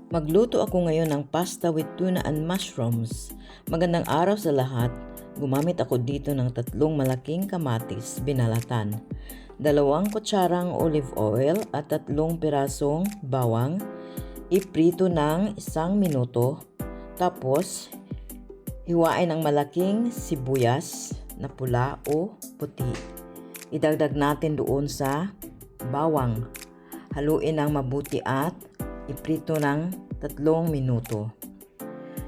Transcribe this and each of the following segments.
Magluto ako ngayon ng pasta with tuna and mushrooms. Magandang araw sa lahat. Gumamit ako dito ng 3 malaking kamatis binalatan, 2 kutsarang olive oil at 3 pirasong bawang. Iprito ng 1 minuto. Tapos, hiwain ang malaking sibuyas na pula o puti. Idagdag natin doon sa bawang. Haluin ng mabuti at iprito ng 3 minuto.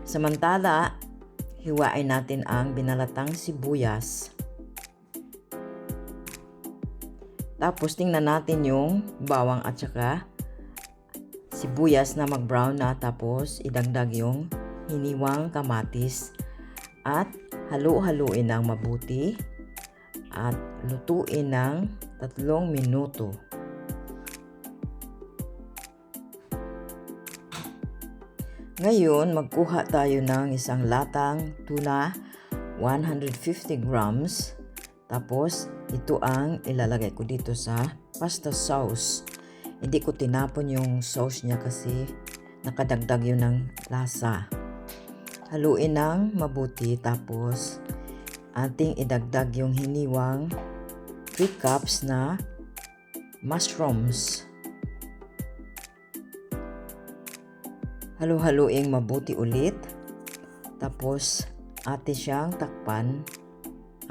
Samantala, hiwain natin ang binalatang sibuyas. Tapos tingnan natin yung bawang at saka sibuyas na mag-brown na, tapos idagdag yung hiniwang kamatis at halu-haluin ng mabuti at lutuin ng 3 minuto. Ngayon, magkuha tayo ng isang latang tuna, 150 grams. Tapos, ito ang ilalagay ko dito sa pasta sauce. Hindi ko tinapon yung sauce niya kasi nakadagdag yun ng lasa. Haluin ng mabuti, tapos ating idagdag yung hiniwang 3 cups na mushrooms. Halu-haluing mabuti ulit. Tapos, atin siyang takpan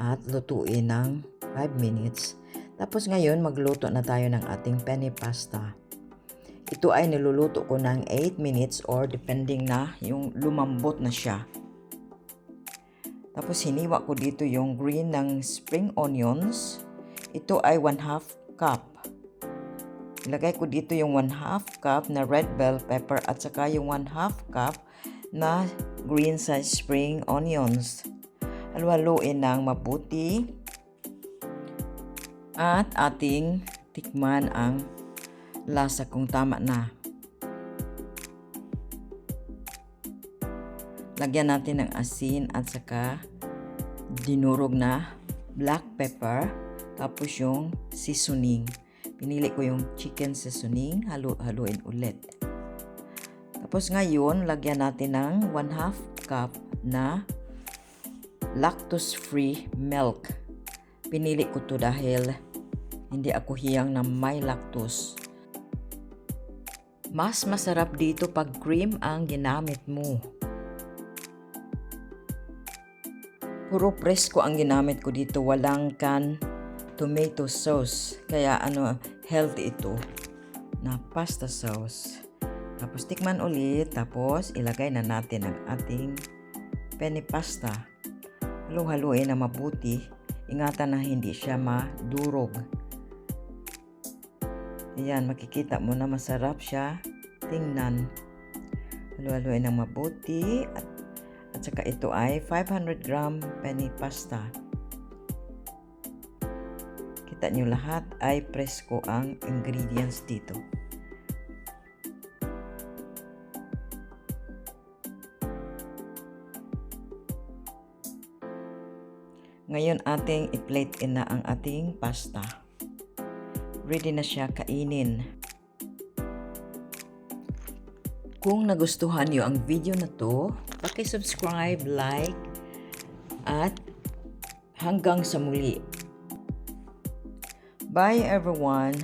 at lutuin ng 5 minutes. Tapos ngayon, magluto na tayo ng ating penne pasta. Ito ay niluluto ko ng 8 minutes or depending na yung lumambot na siya. Tapos, hiniwa ko dito yung green ng spring onions. Ito ay 1/2 cup. Ilagay ko dito yung 1/2 cup na red bell pepper at saka yung 1/2 cup na green sa spring onions. Halu-haluin ng mabuti at ating tikman ang lasa kung tama na. Lagyan natin ng asin at saka dinurog na black pepper, tapos yung seasoning. Pinili ko yung chicken seasoning, haluin ulit. Tapos ngayon, lagyan natin ng 1/2 cup na lactose-free milk. Pinili ko to dahil hindi ako hiyang na may lactose. Mas masarap dito pag cream ang ginamit mo. Puro presko ang ginamit ko dito, walang can tomato sauce. Kaya healthy ito na pasta sauce. Tapos tikman ulit. Tapos ilagay na natin ang ating penne pasta. Halu-haluin na mabuti. Ingatan na hindi siya madurog. Ayan, makikita mo na masarap siya tingnan. Halu-haluin na mabuti. At saka ito ay 500 gram penne pasta. Kita nyo lahat ay presko ang ingredients dito. Ngayon ating i-plate in na ang ating pasta. Ready na siya kainin. Kung nagustuhan nyo ang video na to, paki-subscribe, like, at hanggang sa muli. Bye everyone!